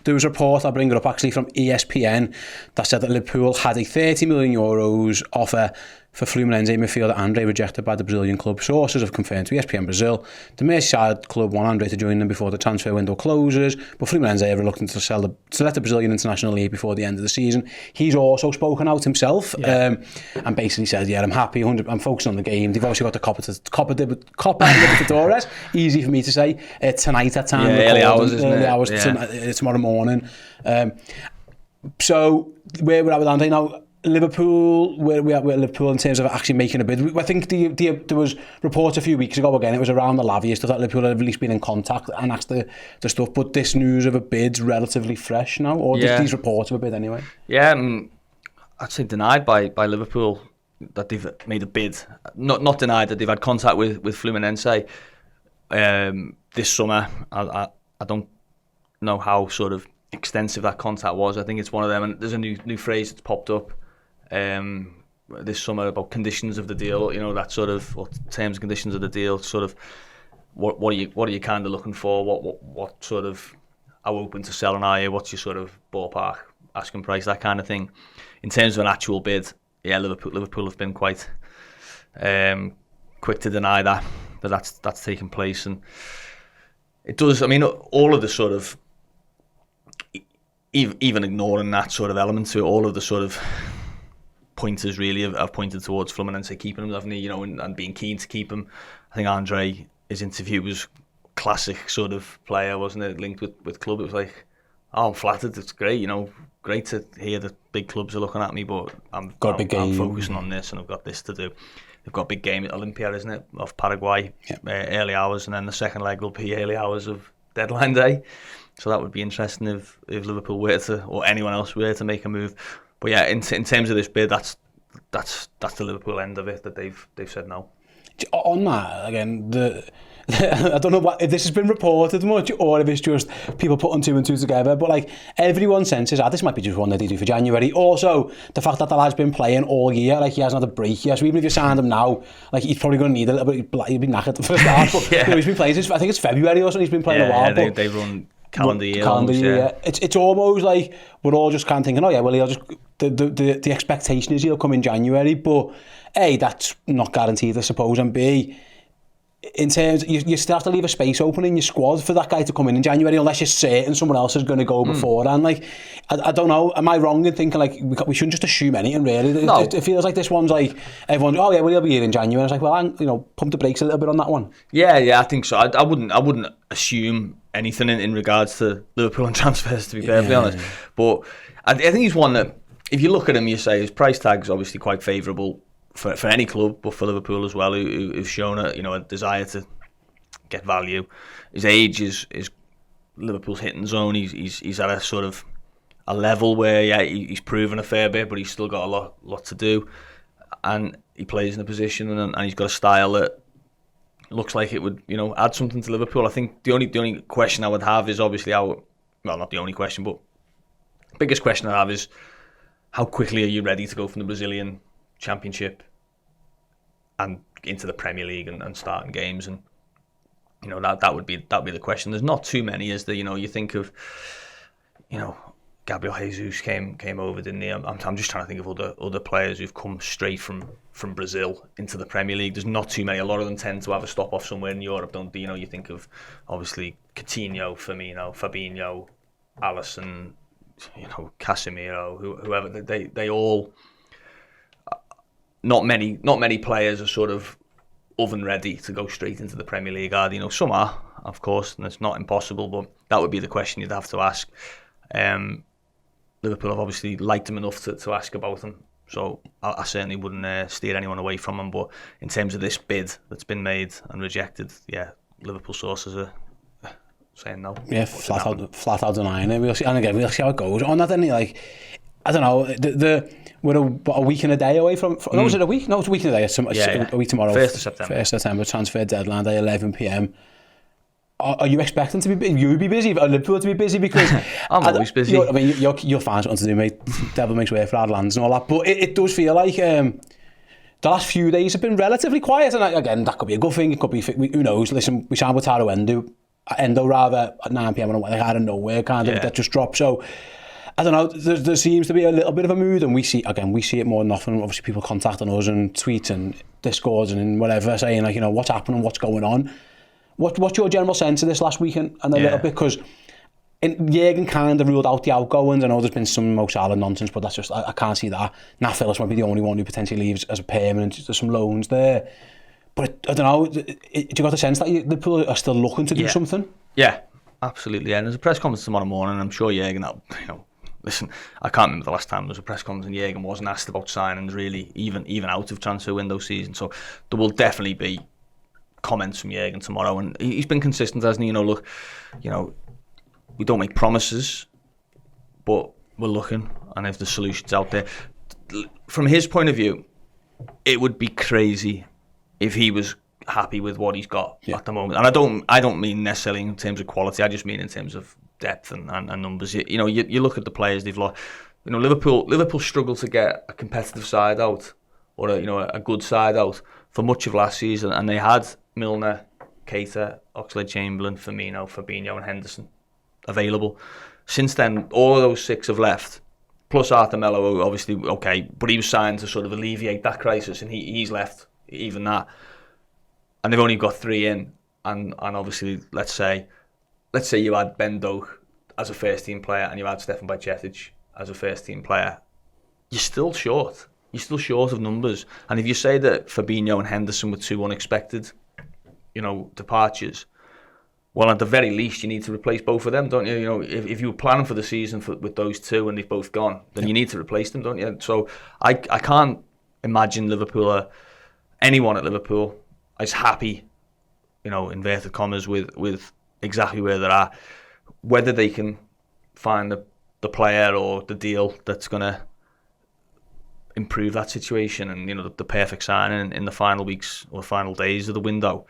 there was a report, I'll bring it up actually, from ESPN that said that Liverpool had a €30 million offer for Fluminense midfielder Andre, rejected by the Brazilian club. Sources have confirmed to ESPN Brazil the Merseyside club want Andre to join them before the transfer window closes, but Fluminense are reluctant to let the Brazilian international leave before the end of the season. He's also spoken out himself, and basically said, I'm happy, I'm focusing on the game. They've also got the Copa Libertadores, easy for me to say, tonight at time. Early hours, isn't it? Early hours tomorrow morning. So where we're at with Andre now, Liverpool, where we at with Liverpool in terms of actually making a bid. I think there was reports a few weeks ago, again, it was around the Lavia stuff that Liverpool had at least been in contact and asked the stuff, but this news of a bid's relatively fresh now, or these reports of a bid anyway. Yeah, I'd say denied by Liverpool that they've made a bid. Not denied that they've had contact with Fluminense this summer. I don't know how sort of extensive that contact was. I think it's one of them, and there's a new phrase that's popped up this summer about conditions of the deal, that sort of, or terms and conditions of the deal, sort of what are you kind of looking for, what sort of, how open to selling are you, what's your sort of ballpark asking price, that kind of thing. In terms of an actual bid, Liverpool have been quite quick to deny that's taken place, and it does. I mean, all of the sort of, even ignoring that sort of element to it, all of the sort of pointers really have pointed towards Fluminense keeping him, haven't they? And being keen to keep him. I think Andre, his interview was classic sort of player, wasn't it? Linked with club. It was like, I'm flattered. It's great, great to hear that big clubs are looking at me, but I'm focusing on this and I've got this to do. They've got a big game at Olympia, isn't it? Of Paraguay, early hours, and then the second leg will be early hours of deadline day. So that would be interesting if Liverpool were to, or anyone else were to make a move. But yeah, in terms of this bid, that's the Liverpool end of it, that they've said no. On that, again, I don't know if this has been reported much or if it's just people putting two and two together, but like everyone senses this might be just one that they do for January. Also, the fact that the lad's been playing all year, like he hasn't had a break yet, so even if you signed him now, like he's probably going to need a little bit, he'll be knackered for a start, but he's been playing since, I think it's February or something, he's been playing a while. Yeah, they run calendar year. Yeah. It's almost like we're all just kind of thinking, he'll just, the expectation is he'll come in January, but A, that's not guaranteed, I suppose, and B, in terms, you still have to leave a space open in your squad for that guy to come in January, unless you're certain someone else is going to go before. And like, I don't know, am I wrong in thinking like we shouldn't just assume anything really? No. It feels like this one's like everyone's, he'll be here in January. It's like, pump the brakes a little bit on that one. Yeah, I think so. I wouldn't assume anything in regards to Liverpool and transfers, to be perfectly honest. But I think he's one that, if you look at him, you say his price tag's obviously quite favourable for any club, but for Liverpool as well, who've shown a desire to get value. His age is Liverpool's hitting zone. He's at a sort of a level where he's proven a fair bit, but he's still got a lot to do, and he plays in a position and he's got a style that looks like it would add something to Liverpool. I think the only question I would have is obviously not the only question, but the biggest question I have is how quickly are you ready to go from the Brazilian Championship and into the Premier League and starting games, and that would be the question. There's not too many, is there? You think of Gabriel Jesus came over, didn't he? I'm just trying to think of other players who've come straight from Brazil into the Premier League. There's not too many. A lot of them tend to have a stop off somewhere in Europe, don't they? You think of obviously Coutinho, Firmino, Fabinho, Alisson, Casemiro, whoever. They all. Not many players are sort of oven ready to go straight into the Premier League. Some are, of course, and it's not impossible, but that would be the question you'd have to ask. Liverpool have obviously liked him enough to ask about him, so I certainly wouldn't steer anyone away from him. But in terms of this bid that's been made and rejected, Liverpool sources are saying no. Yeah, flat out denying it. We'll see, and again, we'll see how it goes. On that, then, like, I don't know, we're a week and a day away from no, was it a week? No, it's a week and a day. It's a week tomorrow. 1st of September. 1st of September, transfer deadline day, 11 p.m. Are you expecting to be busy? Or Liverpool to be busy? Because I'm always busy. You'll find something to do, mate. Devil makes way for our lands and all that. But it does feel like the last few days have been relatively quiet. And again, that could be a good thing. It could be, who knows? Listen, we signed with Taro Endu. Endo rather at 9 p.m. like out of nowhere kind of that just dropped. So I don't know, there seems to be a little bit of a mood, and we see it more than often. Obviously people contacting us and tweets and Discords and whatever, saying like, you know, what's happening, what's going on. What's your general sense of this last weekend and a little bit, because Jürgen kind of ruled out the outgoings. I know there's been some Mo Salah nonsense, but that's just, I can't see that. Nat Phillips might be the only one who potentially leaves as a permanent. There's some loans there. But I don't know, do you got the sense that Liverpool are still looking to do something? Yeah, absolutely. Yeah, and there's a press conference tomorrow morning. I'm sure Jürgen, you know, listen, I can't remember the last time there was a press conference and Jürgen wasn't asked about signings really, even out of transfer window season. So there will definitely be comments from Jürgen tomorrow, and he's been consistent, hasn't he? You know, look, you know, we don't make promises, but we're looking, and if the solution's out there, from his point of view, it would be crazy if he was happy with what he's got at the moment. And I don't mean necessarily in terms of quality. I just mean in terms of depth and numbers. You know, you look at the players they've lost. You know, Liverpool struggled to get a competitive side out, or a good side out for much of last season, and they had Milner, Keita, Oxlade-Chamberlain, Firmino, Fabinho and Henderson available. Since then, all of those 6 have left, plus Arthur Melo, obviously, okay, but he was signed to sort of alleviate that crisis, and he's left even that. And they've only got 3 in, and obviously, let's say you had Ben Doak as a first-team player, and you had Stefan Bajcetic as a first-team player, you're still short. You're still short of numbers. And if you say that Fabinho and Henderson were 2 unexpected, you know, departures, well, at the very least, you need to replace both of them, don't you? You know, if you were planning for the season with those 2 and they've both gone, then you need to replace them, don't you? So I can't imagine anyone at Liverpool is happy, you know, inverted commas, with exactly where they're at. Whether they can find the player or the deal that's going to improve that situation, and, you know, the perfect signing in the final weeks or final days of the window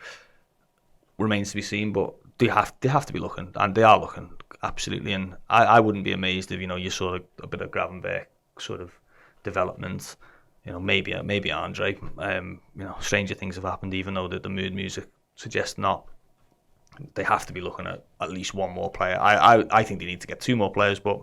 remains to be seen. But they have to be looking, and they are looking, absolutely. And I wouldn't be amazed if, you know, you saw a bit of Gravenberch sort of development. You know, maybe Andre. You know, stranger things have happened, even though the mood music suggests not. They have to be looking at least one more player. I think they need to get 2 more players, but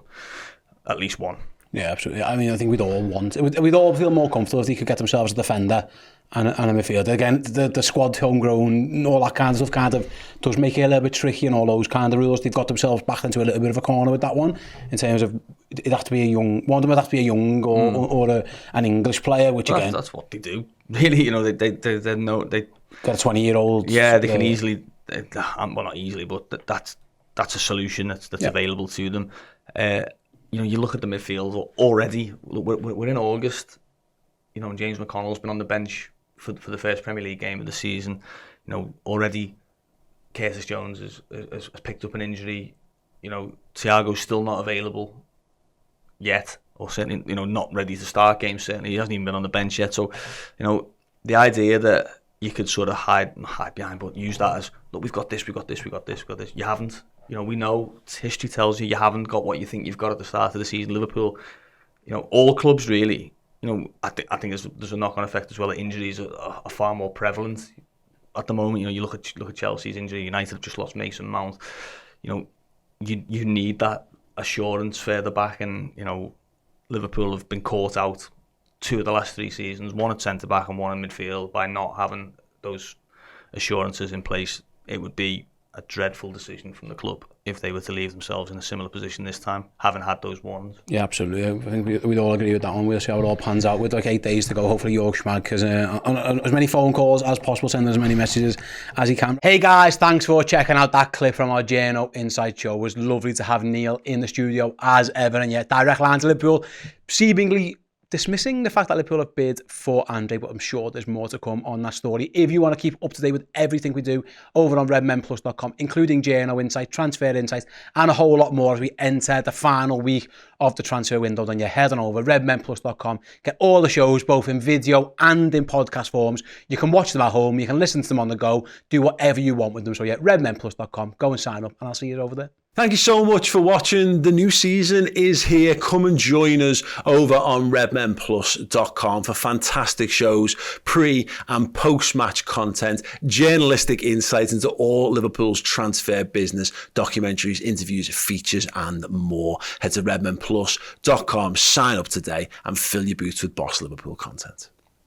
at least one. Yeah, absolutely. I mean, I think we'd all feel more comfortable if they could get themselves a defender and a midfielder. Again, the squad, homegrown, all that kind of stuff kind of does make it a little bit tricky, and all those kind of rules. They've got themselves back into a little bit of a corner with that one, in terms of it'd have to be one of them would have to be a young or an English player, which again... That's what they do. Really, you know, they got a 20-year-old. Yeah, they can easily... Well, not easily, but that's a solution that's available to them. You know, you look at the midfield already. We're in August. You know, James McConnell's been on the bench for the first Premier League game of the season. You know, already Curtis Jones has picked up an injury. You know, Thiago's still not available yet, or certainly, you know, not ready to start games. Certainly, he hasn't even been on the bench yet. So, you know, the idea that you could sort of hide behind, but use that as, look, we've got this. You haven't. You know, we know, history tells you haven't got what you think you've got at the start of the season. Liverpool, you know, all clubs really, you know, I think there's a knock-on effect as well, that injuries are far more prevalent at the moment. You know, you look at Chelsea's injury, United have just lost Mason Mount. You know, you need that assurance further back, and, you know, Liverpool have been caught out 2 of the last 3 seasons, 1 at centre-back and 1 in midfield, by not having those assurances in place. It would be a dreadful decision from the club if they were to leave themselves in a similar position this time, having had those ones. Yeah, absolutely. I think we'd all agree with that one. We'll see how it all pans out with like 8 days to go. Hopefully Yorkshire Mag, because as many phone calls as possible, send as many messages as he can. Hey guys, thanks for checking out that clip from our Journo Insight Show. It was lovely to have Neil in the studio as ever, and yet direct line to Liverpool, seemingly dismissing the fact that Liverpool have bid for Andre, but I'm sure there's more to come on that story. If you want to keep up to date with everything we do over on redmenplus.com, including Journo Insight, Transfer Insights, and a whole lot more as we enter the final week of the transfer window, then you head on over redmenplus.com, get all the shows both in video and in podcast forms. You can watch them at home, you can listen to them on the go, do whatever you want with them. So yeah, redmenplus.com, go and sign up, and I'll see you over there. Thank you so much for watching. The new season is here. Come and join us over on redmenplus.com for fantastic shows, pre and post-match content, journalistic insights into all Liverpool's transfer business, documentaries, interviews, features and more. Head to redmenplus.com, sign up today and fill your boots with Boss Liverpool content.